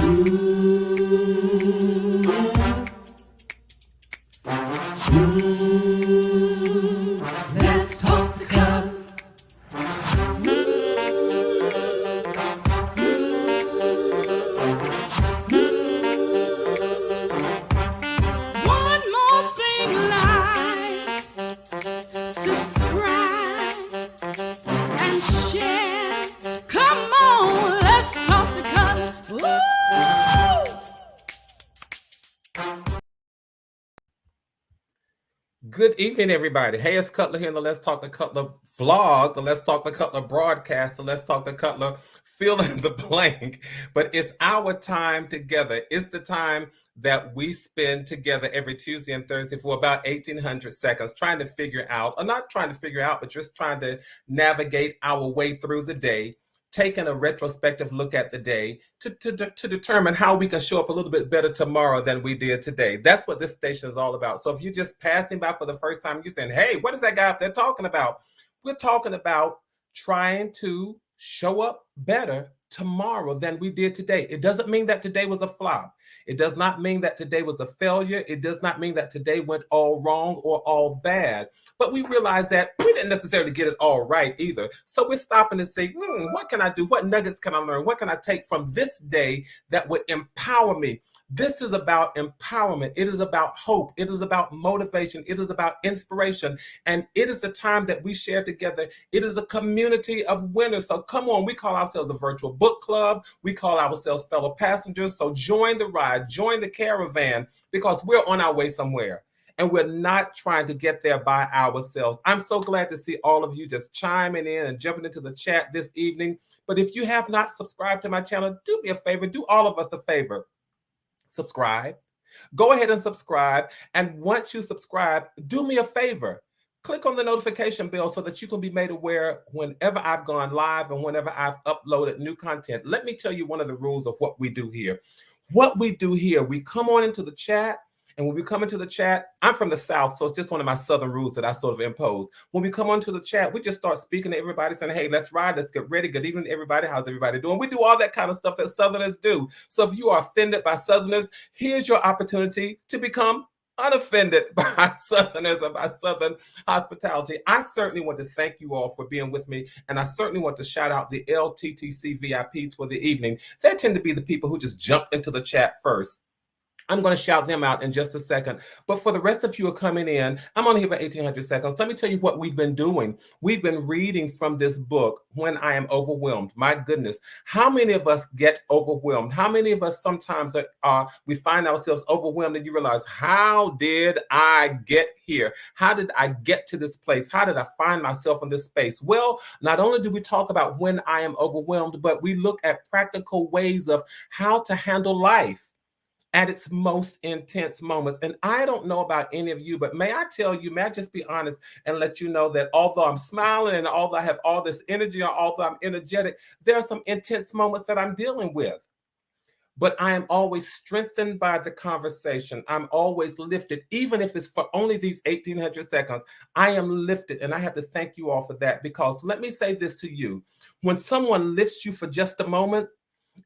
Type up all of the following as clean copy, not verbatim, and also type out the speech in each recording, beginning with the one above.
Let's talk the color. One more thing, like, subscribe, and share. Come on, let's talk the color. Woo! Good evening, everybody. Hey, it's Cutler here in the Let's Talk the Cutler vlog, the Let's Talk the Cutler broadcast, the Let's Talk the Cutler fill in the blank. But it's our time together. It's the time that we spend together every Tuesday and Thursday for about 1,800 seconds trying to figure out, or not trying to figure out, but just trying to navigate our way through the day, taking a retrospective look at the day to determine how we can show up a little bit better tomorrow than we did today. That's what this station is all about. So if you're just passing by for the first time, you're saying, hey, what is that guy up there talking about? We're talking about trying to show up better tomorrow than we did today. It doesn't mean that today was a flop. It does not mean that today was a failure. It does not mean that today went all wrong or all bad. But we realize that we didn't necessarily get it all right either. So we're stopping to say, what can I do? What nuggets can I learn? What can I take from this day that would empower me? This is about empowerment. It is about hope. It is about motivation. It is about inspiration. And it is the time that we share together. It is a community of winners. So come on, we call ourselves a virtual book club. We call ourselves fellow passengers. So join the ride, join the caravan, because we're on our way somewhere. And we're not trying to get there by ourselves. I'm so glad to see all of you just chiming in and jumping into the chat this evening. But if you have not subscribed to my channel, do me a favor, do all of us a favor. Subscribe. Go ahead and subscribe. And once you subscribe, do me a favor. Click on the notification bell so that you can be made aware whenever I've gone live and whenever I've uploaded new content. Let me tell you one of the rules of what we do here. What we do here, we come on into the chat. And when we come into the chat, I'm from the South, so it's just one of my Southern rules that I sort of impose. When we come onto the chat, we just start speaking to everybody, saying, hey, let's ride, let's get ready. Good evening, everybody. How's everybody doing? We do all that kind of stuff that Southerners do. So if you are offended by Southerners, here's your opportunity to become unoffended by Southerners or by Southern hospitality. I certainly want to thank you all for being with me, and I certainly want to shout out the LTTC VIPs for the evening. They tend to be the people who just jump into the chat first. I'm going to shout them out in just a second. But for the rest of you who are coming in, I'm only here for 1,800 seconds. Let me tell you what we've been doing. We've been reading from this book, When I Am Overwhelmed. My goodness, how many of us get overwhelmed? How many of us sometimes we find ourselves overwhelmed and you realize, how did I get here? How did I get to this place? How did I find myself in this space? Well, not only do we talk about when I am overwhelmed, but we look at practical ways of how to handle life at its most intense moments. And I don't know about any of you, but may I tell you, may I just be honest and let you know that although I'm smiling and although I have all this energy, or although I'm energetic, there are some intense moments that I'm dealing with. But I am always strengthened by the conversation. I'm always lifted, even if it's for only these 1,800 seconds. I am lifted, and I have to thank you all for that, because let me say this to you. When someone lifts you for just a moment,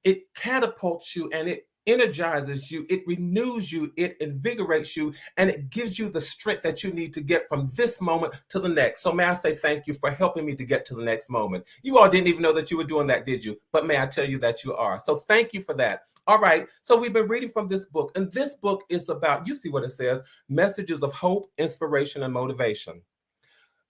it catapults you and it energizes you, it renews you, it invigorates you, and it gives you the strength that you need to get from this moment to the next. So may I say thank you for helping me to get to the next moment. You all didn't even know that you were doing that, did you? But may I tell you that you are. So thank you for that. All right, so we've been reading from this book, and this book is about, you see what it says, messages of hope, inspiration, and motivation.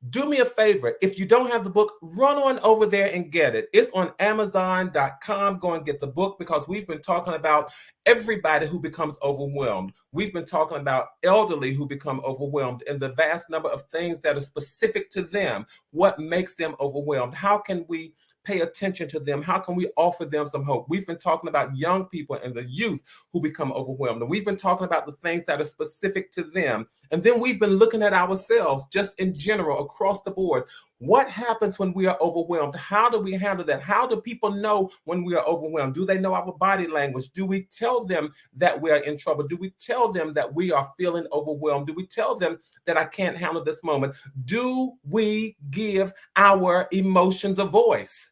Do me a favor. If you don't have the book, run on over there and get it. It's on Amazon.com. Go and get the book, because we've been talking about everybody who becomes overwhelmed. We've been talking about elderly who become overwhelmed and the vast number of things that are specific to them. What makes them overwhelmed? How can we pay attention to them? How can we offer them some hope? We've been talking about young people and the youth who become overwhelmed. And we've been talking about the things that are specific to them. And then we've been looking at ourselves just in general across the board. What happens when we are overwhelmed? How do we handle that? How do people know when we are overwhelmed? Do they know our body language? Do we tell them that we are in trouble? Do we tell them that we are feeling overwhelmed? Do we tell them that I can't handle this moment? Do we give our emotions a voice?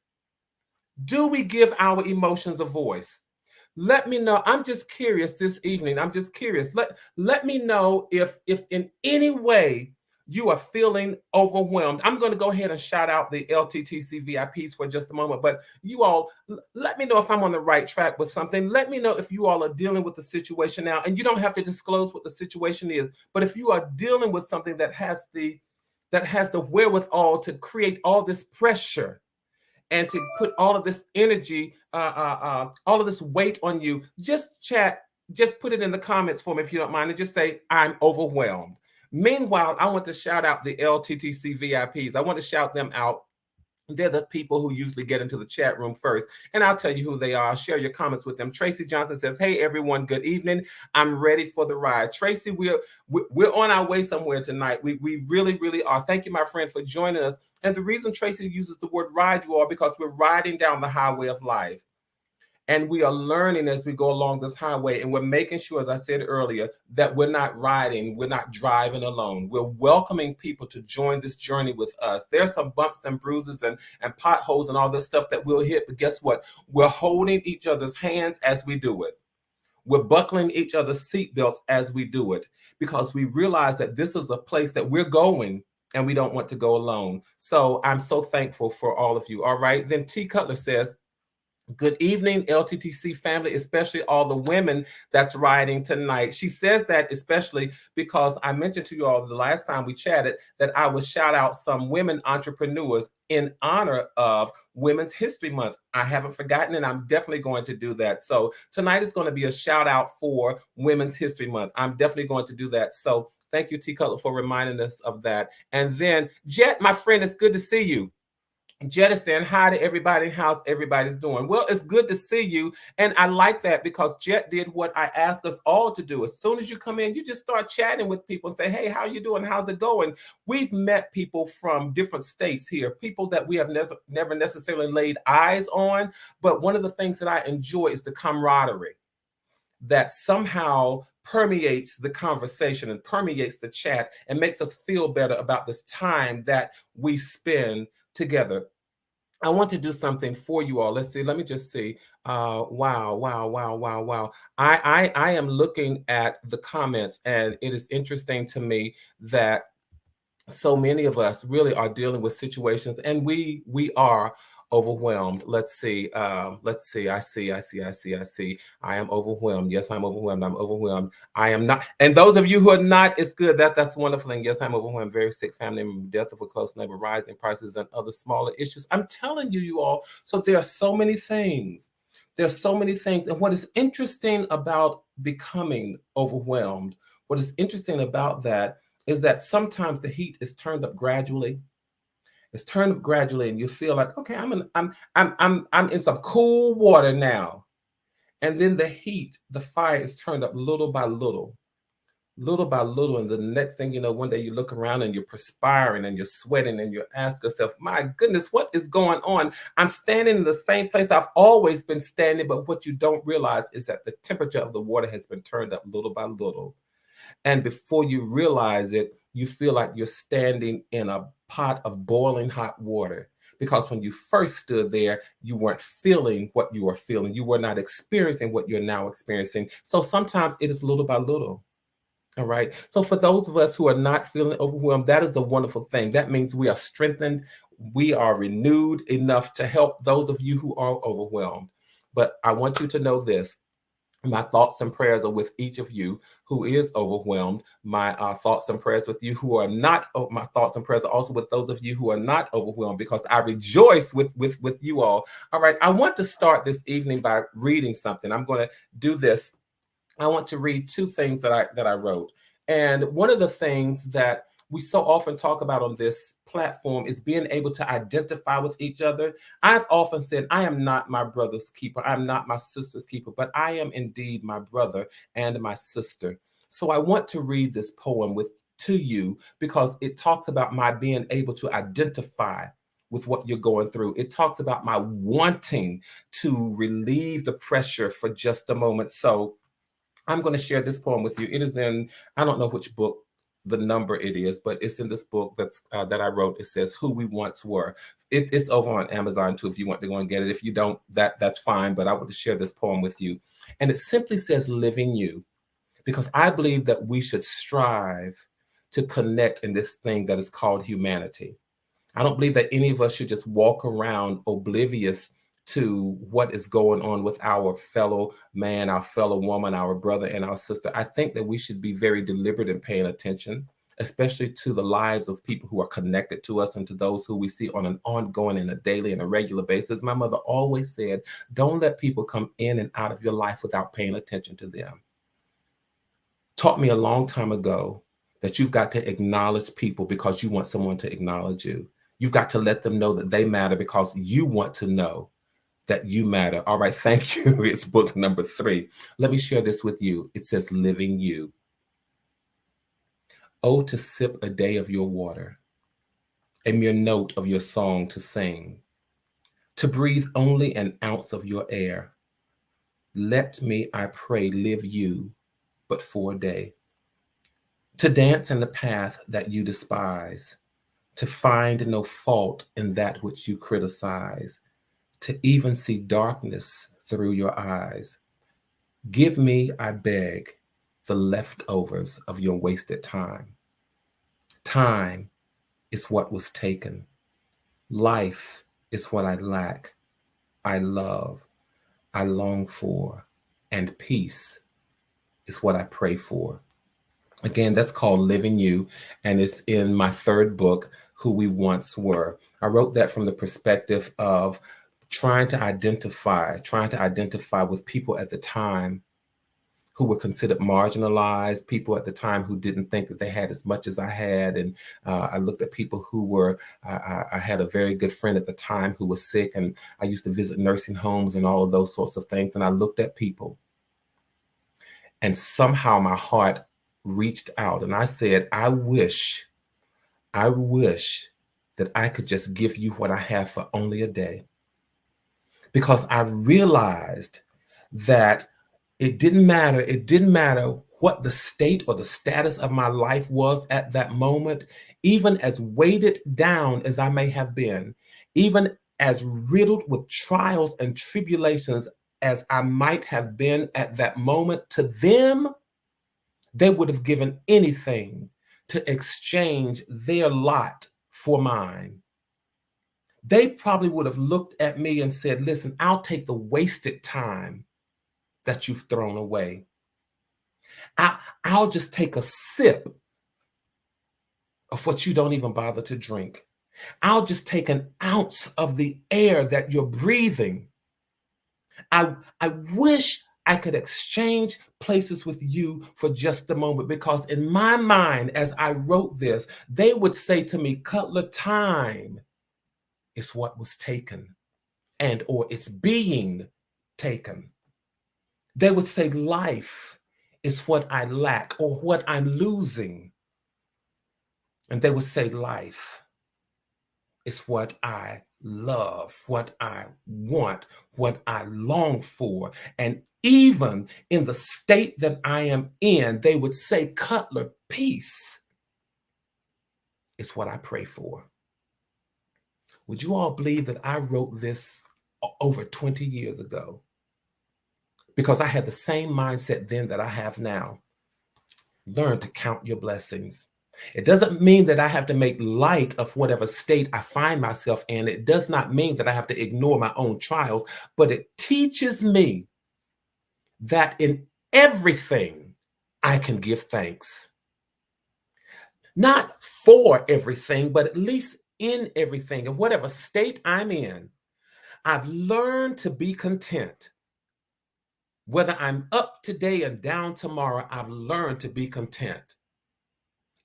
Do we give our emotions a voice? Let me know. I'm just curious this evening. I'm just curious. Let me know if in any way you are feeling overwhelmed. I'm going to go ahead and shout out the LTTC VIPs for just a moment, but you all let me know if I'm on the right track with something. Let me know if you all are dealing with the situation now, and you don't have to disclose what the situation is, but if you are dealing with something that has the wherewithal to create all this pressure and to put all of this energy, all of this weight on you, just chat, just put it in the comments for me if you don't mind, and just say, I'm overwhelmed. Meanwhile, I want to shout out the LTTC VIPs. I want to shout them out. They're the people who usually get into the chat room first, and I'll tell you who they are. I'll share your comments with them. Tracy Johnson says, hey, everyone, good evening. I'm ready for the ride. Tracy, we're on our way somewhere tonight. We really, really are. Thank you, my friend, for joining us. And the reason Tracy uses the word ride, you all, because we're riding down the highway of life. And we are learning as we go along this highway, and we're making sure, as I said earlier, that we're not riding, we're not driving alone. We're welcoming people to join this journey with us. There's some bumps and bruises and potholes and all this stuff that we'll hit, but guess what? We're holding each other's hands as we do it. We're buckling each other's seatbelts as we do it, because we realize that this is a place that we're going and we don't want to go alone. So I'm so thankful for all of you. All right. Then T. Cutler says, good evening, LTTC family, especially all the women that's riding tonight. She says that especially because I mentioned to you all the last time we chatted that I would shout out some women entrepreneurs in honor of Women's History Month. I haven't forgotten, and I'm definitely going to do that. So tonight is going to be a shout out for Women's History Month. I'm definitely going to do that. So thank you, T. Cutler, for reminding us of that. And then Jet, my friend, it's good to see you. Jettison, hi to everybody. How's everybody's doing? Well, it's good to see you. And I like that because Jet did what I asked us all to do. As soon as you come in, you just start chatting with people and say, hey, how you doing? How's it going? We've met people from different states here, people that we have never necessarily laid eyes on. But one of the things that I enjoy is the camaraderie that somehow permeates the conversation and permeates the chat and makes us feel better about this time that we spend together. I want to do something for you all. Let's see. Let me just see. Wow. I am looking at the comments, and it is interesting to me that so many of us really are dealing with situations, and we are overwhelmed. Let's see. I see. I am overwhelmed. Yes, I'm overwhelmed. I'm overwhelmed. I am not. And those of you who are not, it's good. That's a wonderful thing. Yes, I'm overwhelmed. Very sick family member, death of a close neighbor, rising prices, and other smaller issues. I'm telling you, you all. So there are so many things. There's so many things. And what is interesting about becoming overwhelmed, what is interesting about that is that sometimes the heat is turned up gradually. It's turned up gradually, and you feel like, okay, I'm in some cool water now. And then the heat, the fire is turned up little by little, and the next thing you know, one day you look around and you're perspiring and you're sweating and you ask yourself, my goodness, what is going on? I'm standing in the same place I've always been standing, but what you don't realize is that the temperature of the water has been turned up little by little. And before you realize it, you feel like you're standing in a pot of boiling hot water. Because when you first stood there, you weren't feeling what you were feeling. You were not experiencing what you're now experiencing. So sometimes it is little by little. All right. So for those of us who are not feeling overwhelmed, that is the wonderful thing. That means we are strengthened. We are renewed enough to help those of you who are overwhelmed. But I want you to know this. My thoughts and prayers are with each of you who is overwhelmed. My thoughts and prayers with you who are not. My thoughts and prayers are also with those of you who are not overwhelmed, because I rejoice with you all. All right. I want to start this evening by reading something. I'm going to do this. I want to read two things that I wrote. And one of the things that we so often talk about on this platform is being able to identify with each other. I've often said, I am not my brother's keeper. I'm not my sister's keeper, but I am indeed my brother and my sister. So I want to read this poem to you because it talks about my being able to identify with what you're going through. It talks about my wanting to relieve the pressure for just a moment. So I'm going to share this poem with you. It is in, I don't know which book the number it is, but it's in this book that I wrote. It says Who We Once Were. It's over on Amazon too if you want to go and get it. If you don't, that's fine, but I want to share this poem with you. And it simply says living you, because I believe that we should strive to connect in this thing that is called humanity. I don't believe that any of us should just walk around oblivious to what is going on with our fellow man, our fellow woman, our brother, and our sister. I think that we should be very deliberate in paying attention, especially to the lives of people who are connected to us and to those who we see on an ongoing and a daily and a regular basis. My mother always said, don't let people come in and out of your life without paying attention to them. Taught me a long time ago that you've got to acknowledge people because you want someone to acknowledge you. You've got to let them know that they matter because you want to know that you matter. All right, thank you. It's book number 3. Let me share this with you. It says, living you. Oh, to sip a day of your water, a mere note of your song to sing, to breathe only an ounce of your air. Let me, I pray, live you but for a day. To dance in the path that you despise, to find no fault in that which you criticize, to even see darkness through your eyes. Give me, I beg, the leftovers of your wasted time. Time is what was taken. Life is what I lack, I love, I long for, and peace is what I pray for. Again, that's called Living You, and it's in my 3rd book, Who We Once Were. I wrote that from the perspective of trying to identify with people at the time who were considered marginalized, people at the time who didn't think that they had as much as I had. And I looked at people who were, I had a very good friend at the time who was sick, and I used to visit nursing homes and all of those sorts of things. And I looked at people, and somehow my heart reached out and I said, I wish that I could just give you what I have for only a day. Because I realized that it didn't matter what the state or the status of my life was at that moment, even as weighted down as I may have been, even as riddled with trials and tribulations as I might have been at that moment. To them, they would have given anything to exchange their lot for mine. They probably would have looked at me and said, listen, I'll take the wasted time that you've thrown away. I'll just take a sip of what you don't even bother to drink. I'll just take an ounce of the air that you're breathing. I wish I could exchange places with you for just a moment, because in my mind, as I wrote this, they would say to me, Cutler, time is what was taken, and or it's being taken. They would say life is what I lack or what I'm losing. And they would say life is what I love, what I want, what I long for. And even in the state that I am in, they would say, Cutler, peace is what I pray for. Would you all believe that I wrote this over 20 years ago? Because I had the same mindset then that I have now. Learn to count your blessings. It doesn't mean that I have to make light of whatever state I find myself in. It does not mean that I have to ignore my own trials, but it teaches me that in everything I can give thanks. Not for everything, but at least in everything. In whatever state I'm in, I've learned to be content. Whether I'm up today and down tomorrow, I've learned to be content.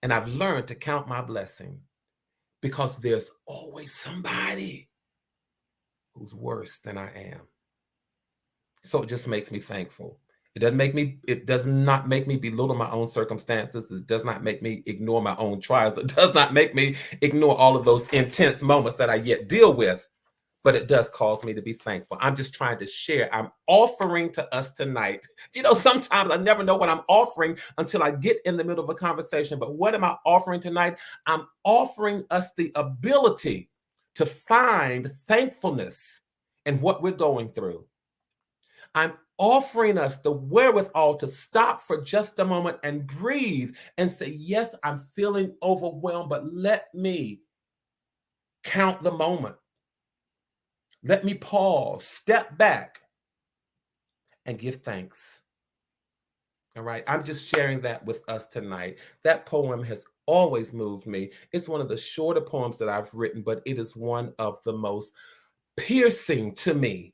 And I've learned to count my blessing, because there's always somebody who's worse than I am. So it just makes me thankful. It does not make me belittle my own circumstances. It does not make me ignore my own trials. It does not make me ignore all of those intense moments that I yet deal with. but it does cause me to be thankful. I'm just trying to share. I'm offering to us tonight. Sometimes I never know what I'm offering until I get in the middle of a conversation. But what am I offering tonight? I'm offering us the ability to find thankfulness in what we're going through. I'm offering us the wherewithal to stop for just a moment and breathe and say, yes, I'm feeling overwhelmed, but let me count the moment. Let me pause, step back, and give thanks. All right. I'm just sharing that with us tonight. That poem has always moved me. It's one of the shorter poems that I've written, but it is one of the most piercing to me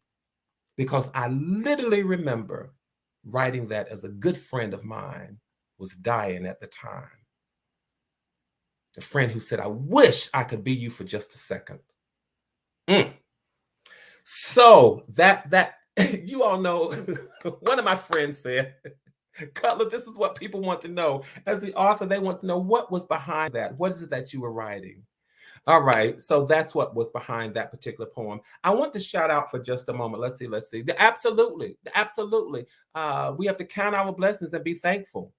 because I literally remember writing that as a good friend of mine was dying at the time. A friend who said, I wish I could be you for just a second. So that you all know, one of my friends said, Cutler, this is what people want to know. As the author, they want to know what was behind that. What is it that you were writing? All right, so that's what was behind that particular poem. I want to shout out for just a moment. Let's see. Absolutely. We have to count our blessings and be thankful.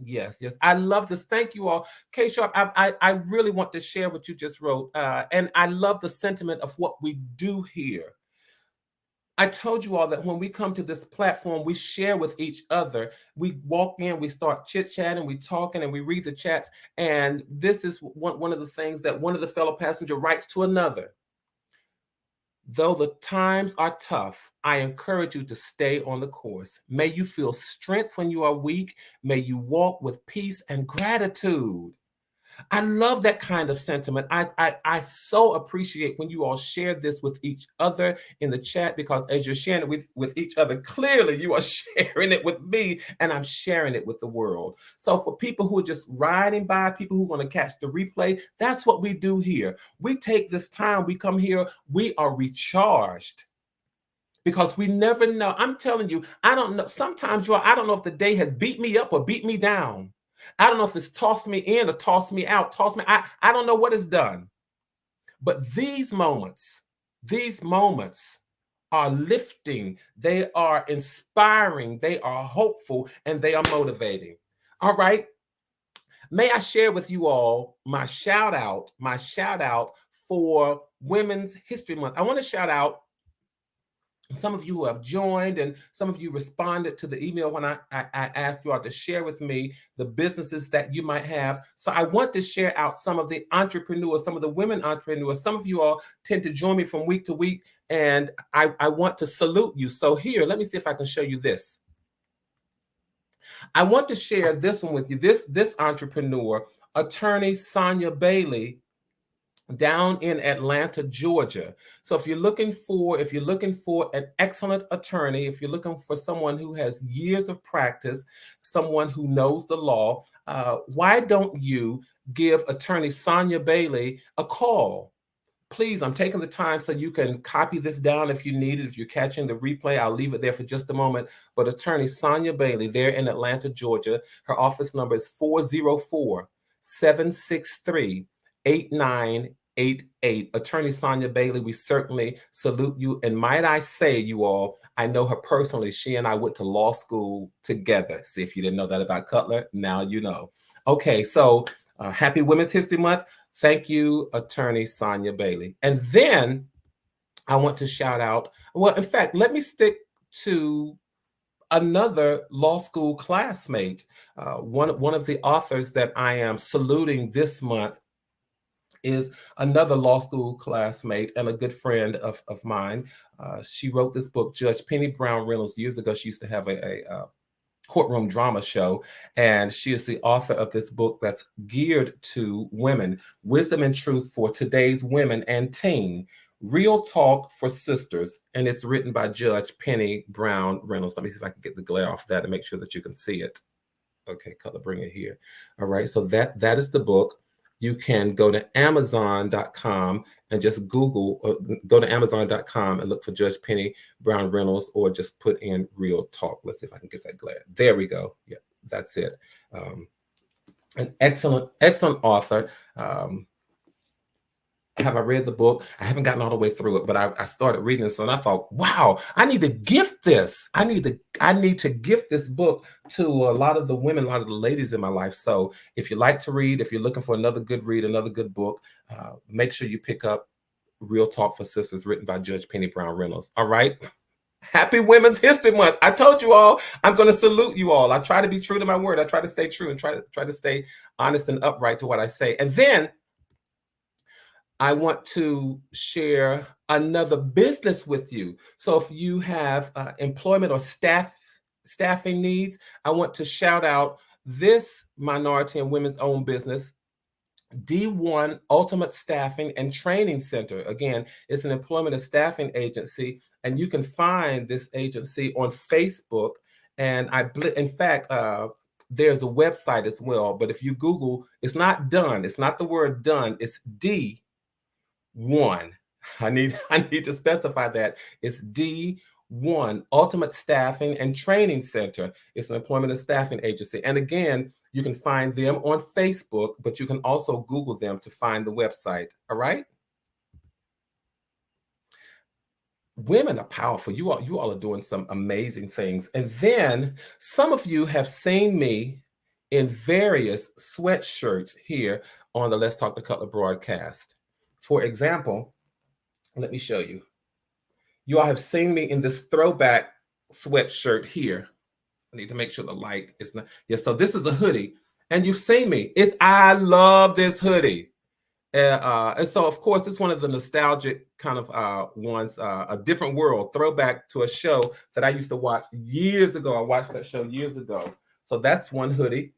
Yes. I love this. Thank you all. K Sharp, I really want to share what you just wrote. And I love the sentiment of what we do here. I told you all that when we come to this platform, we share with each other. We walk in, we start chit-chatting, we talking, and we read the chats. And this is one of the things that one of the fellow passenger writes to another. Though the times are tough, I encourage you to stay on the course. May you feel strength when you are weak. May you walk with peace and gratitude. I love that kind of sentiment. I so appreciate when you all share this with each other in the chat, because as you're sharing it with each other, clearly you are sharing it with me and I'm sharing it with the world. So for people who are just riding by, people who are going to catch the replay, that's what we do here. We take this time, we come here, we are recharged. Because we never know. I'm telling you, I don't know. Sometimes I don't know if the day has beat me up or beat me down. I don't know if it's tossed me in or tossed me out, I don't know what it's done. But these moments are lifting, they are inspiring, they are hopeful, and they are motivating. All right. May I share with you all my shout out for Women's History Month. I want to shout out some of you who have joined, and some of you responded to the email when I asked you all to share with me the businesses that you might have. So I want to share out some of the entrepreneurs, some of the women entrepreneurs. Some of you all tend to join me from week to week, and I want to salute you. So here, let me see if I can show you this. I want to share this one with you. This entrepreneur, attorney Sonya Bailey, down in Atlanta, Georgia. So if you're looking for an excellent attorney, if you're looking for someone who has years of practice, someone who knows the law, why don't you give attorney Sonya Bailey a call? Please, I'm taking the time so you can copy this down if you need it. If you're catching the replay, I'll leave it there for just a moment. But attorney Sonya Bailey, there in Atlanta, Georgia, her office number is 404-763-8988. Attorney Sonya Bailey, we certainly salute you. And might I say, you all, I know her personally. She and I went to law school together. See, if you didn't know that about Cutler, now you know. Okay, so happy Women's History Month. Thank you, attorney Sonya Bailey. And then I want to shout out, well, in fact, let me stick to another law school classmate. One of the authors that I am saluting this month is another law school classmate and a good friend of mine. She wrote this book, Judge Penny Brown Reynolds. Years ago, she used to have a courtroom drama show, and she is the author of this book that's geared to women, Wisdom and Truth for Today's Women and Teen, Real Talk for Sisters, and it's written by Judge Penny Brown Reynolds. Let me see if I can get the glare off that and make sure that you can see it. Okay, Cutler, bring it here. All right, so that is the book. You can go to Amazon.com and just Google, go to Amazon.com and look for Judge Penny Brown Reynolds, or just put in Real Talk. Let's see if I can get that glare. There we go. Yeah, that's it. An excellent author. Have I read the book? I haven't gotten all the way through it, but I started reading this and I thought, wow, I need to gift this. I need to gift this book to a lot of the women, a lot of the ladies in my life. So if you like to read, if you're looking for another good read, another good book, make sure you pick up Real Talk for Sisters, written by Judge Penny Brown Reynolds. All right. Happy Women's History Month. I told you all, I'm going to salute you all. I try to be true to my word. I try to stay true and try to stay honest and upright to what I say. And then I want to share another business with you. So if you have employment or staffing needs, I want to shout out this minority and women's owned business, D1 Ultimate Staffing and Training Center. Again, it's an employment and staffing agency, and you can find this agency on Facebook. And in fact, there's a website as well. But if you Google, it's not done. It's not the word done. It's D1. I need to specify that. It's D1 Ultimate Staffing and Training Center. It's an employment and staffing agency. And again, you can find them on Facebook, but you can also Google them to find the website. All right. Women are powerful. You all are doing some amazing things. And then some of you have seen me in various sweatshirts here on the Let's Talk the Cutler broadcast. For example, let me show you. You all have seen me in this throwback sweatshirt here. I need to make sure the light is not. Yeah, so this is a hoodie, and you've seen me. I love this hoodie. And so, of course, it's one of the nostalgic kind of ones, A Different World, throwback to a show that I used to watch years ago. I watched that show years ago. So that's one hoodie.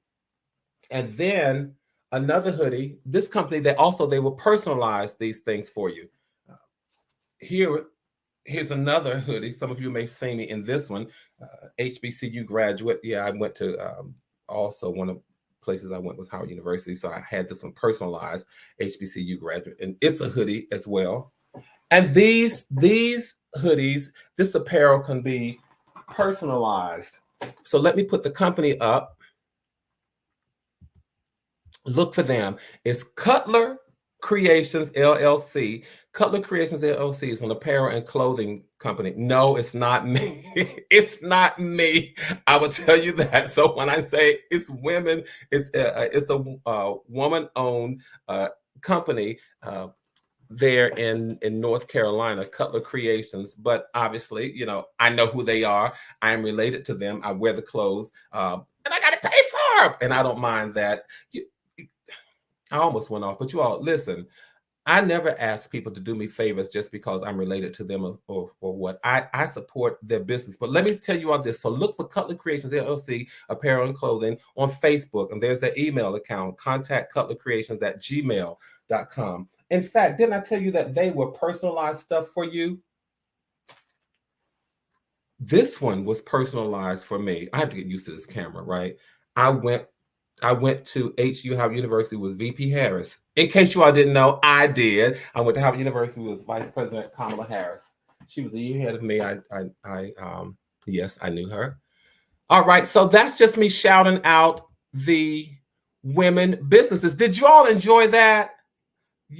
And then another hoodie, this company, they will personalize these things for you. Here's another hoodie. Some of you may see me in this one. HBCU graduate. Yeah, I went to also one of the places I went was Howard University. So I had this one personalized, HBCU graduate. And it's a hoodie as well. And these hoodies, this apparel can be personalized. So let me put the company up. Look for them. It's Cutler Creations LLC. Cutler Creations LLC is an apparel and clothing company. No, it's not me. It's not me. I will tell you that. So when I say it's women, it's a woman-owned company there in North Carolina, Cutler Creations. But obviously, I know who they are. I am related to them. I wear the clothes, and I got to pay for them, and I don't mind that. I almost went off, but you all listen. I never ask people to do me favors just because I'm related to them or what. I support their business. But let me tell you all this. So look for Cutler Creations LLC, apparel and clothing on Facebook. And there's their email account, contactcutlercreations@gmail.com. In fact, didn't I tell you that they were personalized stuff for you? This one was personalized for me. I have to get used to this camera, right? I went to HU Howard University with VP Harris. In case you all didn't know, I did. I went to Howard University with Vice President Kamala Harris. She was a year ahead of me. Yes, I knew her. All right, so that's just me shouting out the women businesses. Did you all enjoy that?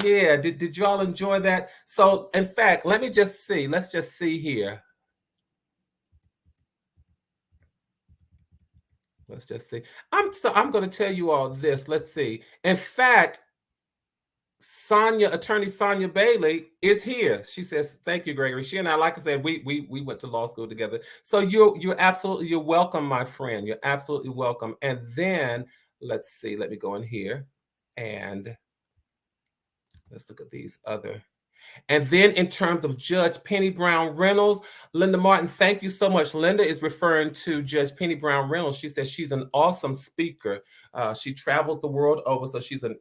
Yeah, did you all enjoy that? So, in fact, let's just see here. Let's just see. I'm going to tell you all this. Let's see. In fact, attorney Sonya Bailey is here. She says, "Thank you, Gregory." She and I, like I said, we went to law school together. So you're welcome, my friend. You're absolutely welcome. And then let's see. Let me go in here and let's look at these other. And then in terms of Judge Penny Brown Reynolds, Linda Martin, thank you so much. Linda is referring to Judge Penny Brown Reynolds. She says she's an awesome speaker. She travels the world over, so she's a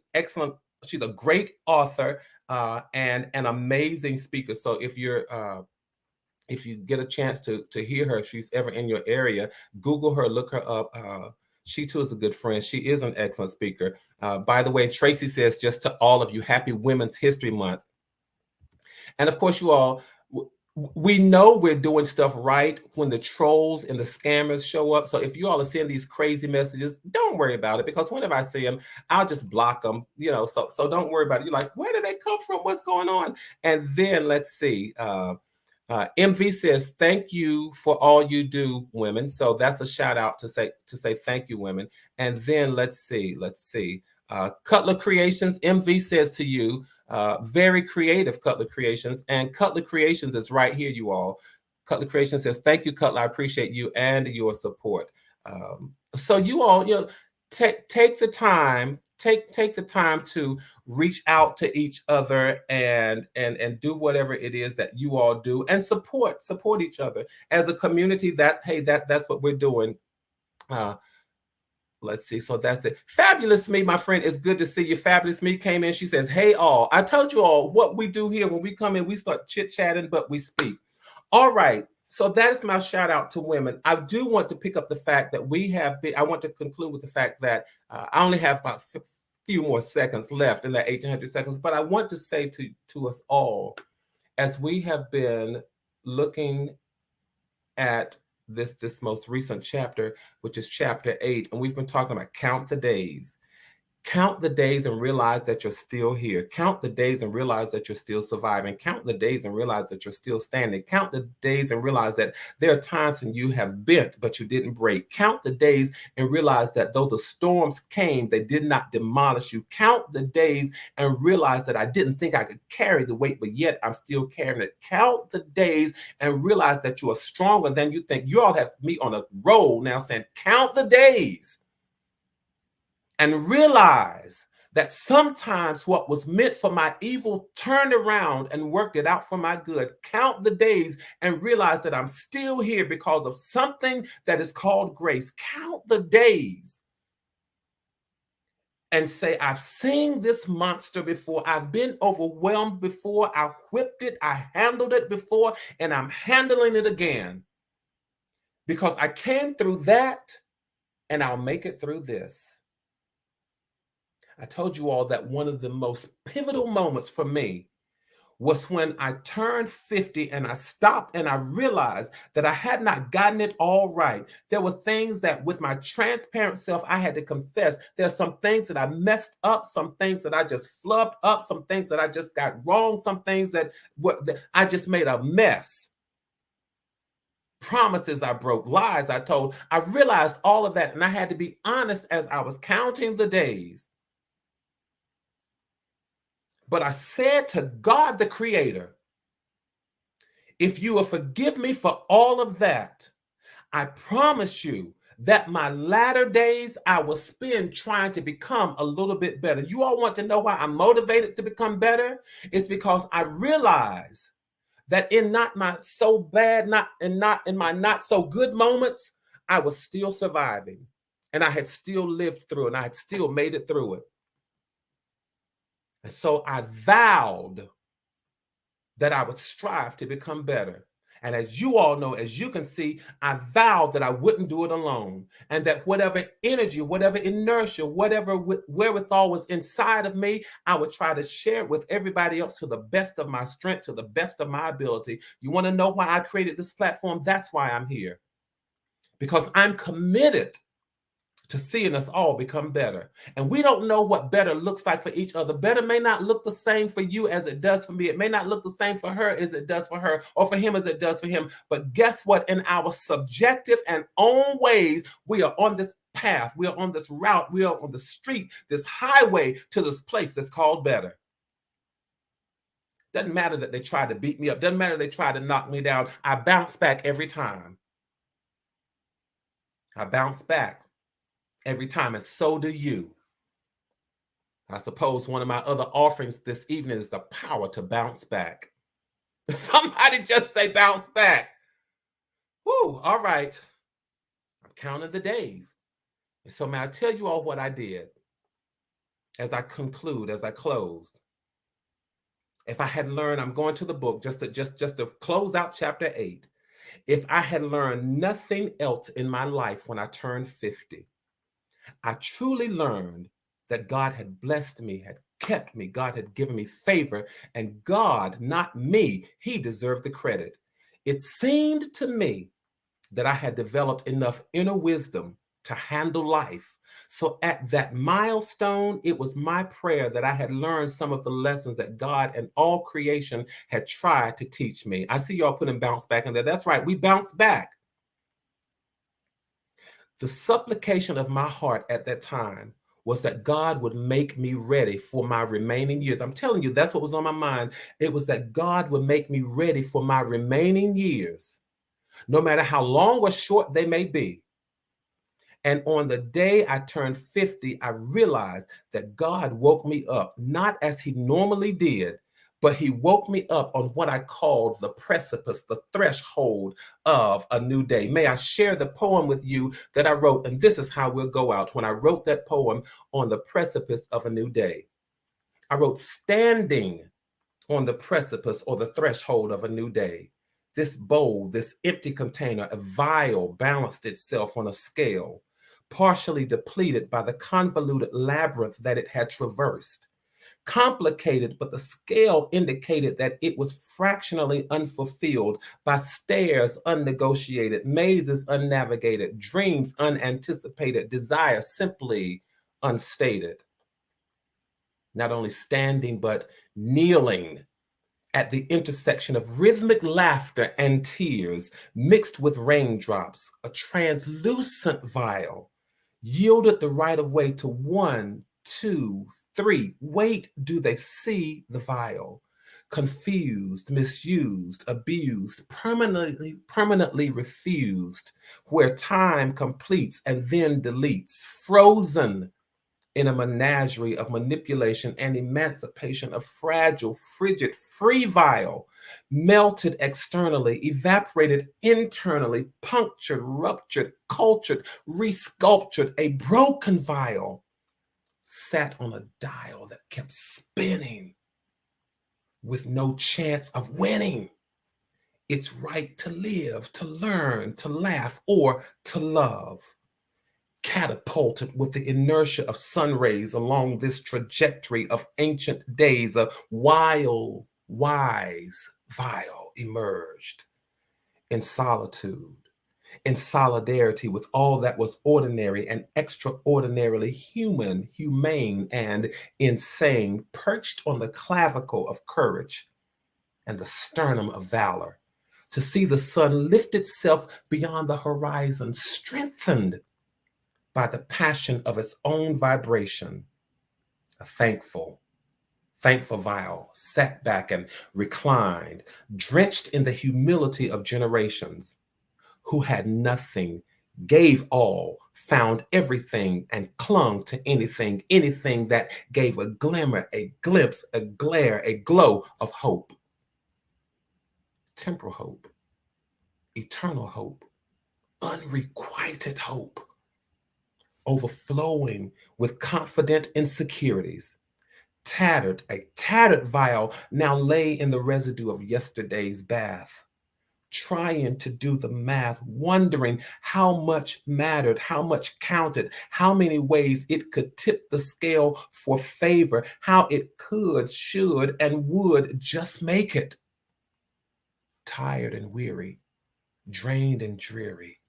great author and an amazing speaker. So if you get a chance to hear her, if she's ever in your area, Google her, look her up. She too is a good friend. She is an excellent speaker. By the way, Tracy says, just to all of you, happy Women's History Month. And of course, you all, We know we're doing stuff right when the trolls and the scammers show up. So if you all are seeing these crazy messages, don't worry about it, because whenever I see them, I'll just block them. So don't worry about it. You're like, where do they come from? What's going on? And then let's see. MV says, "Thank you for all you do, women." So that's a shout out to say thank you, women. And then let's see. Cutler Creations, MV says to you, very creative, Cutler Creations. And Cutler Creations is right here, you all. Cutler Creations says, "Thank you, Cutler. I appreciate you and your support." So you all, take the time. Take the time to reach out to each other and do whatever it is that you all do, and support each other as a community. That's what we're doing. Let's see. So that's it. Fabulous Me, my friend, it's good to see you. Fabulous Me came in. She says, "Hey all, I told you all what we do here. When we come in, we start chit-chatting, but we speak." All right. So that is my shout out to women. I do want to pick up the fact that I want to conclude with the fact that I only have about a few more seconds left in that 1800 seconds, but I want to say to us all, as we have been looking at this most recent chapter, which is chapter 8, and we've been talking about count the days. Count the days and realize that you're still here. Count the days and realize that you're still surviving. Count the days and realize that you're still standing. Count the days and realize that there are times when you have bent, but you didn't break. Count the days and realize that though the storms came, they did not demolish you. Count the days and realize that I didn't think I could carry the weight, but yet I'm still carrying it. Count the days and realize that you are stronger than you think. You all have me on a roll now saying, count the days. And realize that sometimes what was meant for my evil turned around and worked it out for my good. Count the days and realize that I'm still here because of something that is called grace. Count the days and say, I've seen this monster before. I've been overwhelmed before. I whipped it. I handled it before, and I'm handling it again because I came through that, and I'll make it through this. I told you all that one of the most pivotal moments for me was when I turned 50 and I stopped and I realized that I had not gotten it all right. There were things that with my transparent self, I had to confess. There are some things that I messed up, some things that I just flubbed up, some things that I just got wrong, some things that I just made a mess. Promises I broke, lies I told. I realized all of that, and I had to be honest as I was counting the days. But I said to God, the Creator, if you will forgive me for all of that, I promise you that my latter days I will spend trying to become a little bit better. You all want to know why I'm motivated to become better? It's because I realize that in not my so bad, not in my not so good moments, I was still surviving, and I had still lived through, and I had still made it through it. And so I vowed that I would strive to become better. And as you all know, as you can see, I vowed that I wouldn't do it alone, and that whatever energy, whatever inertia, whatever wherewithal was inside of me, I would try to share it with everybody else to the best of my strength, to the best of my ability. You want to know why I created this platform? That's why I'm here. Because I'm committed to seeing us all become better. And we don't know what better looks like for each other. Better may not look the same for you as it does for me. It may not look the same for her as it does for her, or for him as it does for him. But guess what? In our subjective and own ways, we are on this path. We are on this route. We are on the street, this highway to this place that's called better. Doesn't matter that they try to beat me up. Doesn't matter they try to knock me down. I bounce back every time. I bounce back every time, and so do you. I suppose one of my other offerings this evening is the power to bounce back. Somebody just say bounce back. Woo, all right. I'm counting the days. And so may I tell you all what I did as I conclude, as I closed. If I had learned, I'm going to the book just to close out chapter 8. If I had learned nothing else in my life when I turned 50, I truly learned that God had blessed me, had kept me, God had given me favor, and God, not me, he deserved the credit. It seemed to me that I had developed enough inner wisdom to handle life. So at that milestone, it was my prayer that I had learned some of the lessons that God and all creation had tried to teach me. I see y'all putting bounce back in there. That's right, we bounce back. The supplication of my heart at that time was that God would make me ready for my remaining years. I'm telling you, that's what was on my mind. It was that God would make me ready for my remaining years, no matter how long or short they may be. And on the day I turned 50, I realized that God woke me up, not as he normally did, but he woke me up on what I called the precipice, the threshold of a new day. May I share the poem with you that I wrote? And this is how we'll go out. When I wrote that poem on the precipice of a new day, I wrote, standing on the precipice or the threshold of a new day. This bowl, this empty container, a vial, balanced itself on a scale, partially depleted by the convoluted labyrinth that it had traversed. Complicated, but the scale indicated that it was fractionally unfulfilled by stairs unnegotiated, mazes unnavigated, dreams unanticipated, desire simply unstated. Not only standing, but kneeling at the intersection of rhythmic laughter and tears mixed with raindrops, a translucent vial yielded the right of way to 1, 2, 3. Wait, do they see the vial? Confused, misused, abused, permanently refused, where time completes and then deletes, frozen in a menagerie of manipulation and emancipation, of fragile, frigid, free vial, melted externally, evaporated internally, punctured, ruptured, cultured, resculptured, a broken vial, sat on a dial that kept spinning with no chance of winning its right to live, to learn, to laugh, or to love. Catapulted with the inertia of sun rays along this trajectory of ancient days, a wild, wise vial emerged in solitude, in solidarity with all that was ordinary and extraordinarily human, humane, and insane, perched on the clavicle of courage and the sternum of valor, to see the sun lift itself beyond the horizon, strengthened by the passion of its own vibration. A thankful vial sat back and reclined, drenched in the humility of generations who had nothing, gave all, found everything, and clung to anything that gave a glimmer, a glimpse, a glare, a glow of hope. Temporal hope, eternal hope, unrequited hope, overflowing with confident insecurities. A tattered vial now lay in the residue of yesterday's bath, trying to do the math, wondering how much mattered, how much counted, how many ways it could tip the scale for favor, how it could, should, and would just make it. Tired and weary, drained and dreary,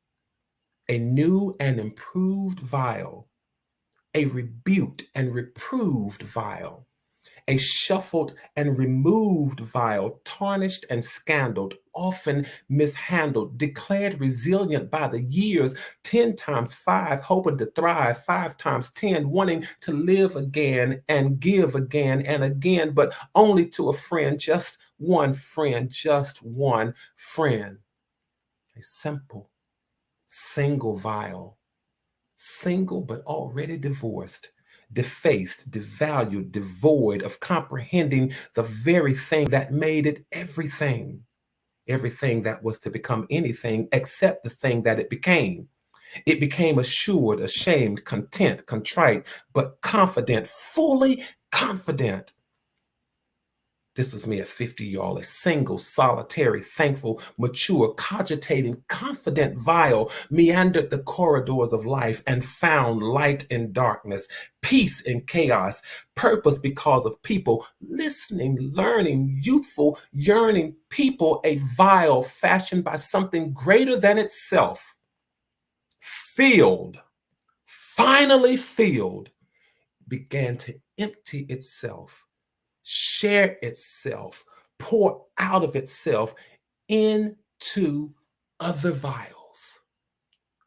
a new and improved vial, a rebuked and reproved vial, a shuffled and removed vial, tarnished and scandaled, often mishandled, declared resilient by the years, 10 times 5, hoping to thrive, 5 times 10, wanting to live again and give again and again, but only to a friend, just one friend, just one friend. A simple, single vial, single but already divorced, defaced, devalued, devoid of comprehending the very thing that made it everything, everything that was to become anything except the thing that it became. It became assured, ashamed, content, contrite, but confident, fully confident. This was me at 50, y'all, a single, solitary, thankful, mature, cogitating, confident, vile, meandered the corridors of life and found light in darkness, peace in chaos, purpose because of people, listening, learning, youthful, yearning people, a vial fashioned by something greater than itself, filled, finally filled, began to empty itself, share itself, pour out of itself into other vials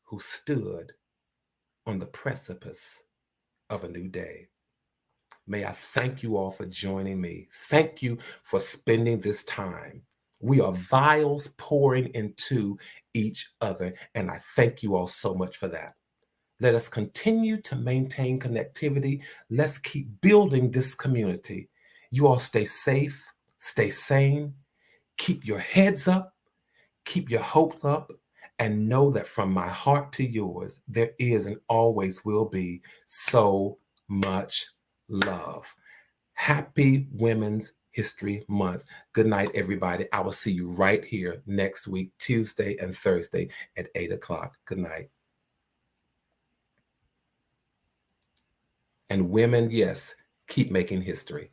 who stood on the precipice of a new day. May I thank you all for joining me. Thank you for spending this time. We are vials pouring into each other, and I thank you all so much for that. Let us continue to maintain connectivity. Let's keep building this community. You all stay safe, stay sane, keep your heads up, keep your hopes up, and know that from my heart to yours, there is and always will be so much love. Happy Women's History Month. Good night, everybody. I will see you right here next week, Tuesday and Thursday at 8 o'clock. Good night. And women, yes, keep making history.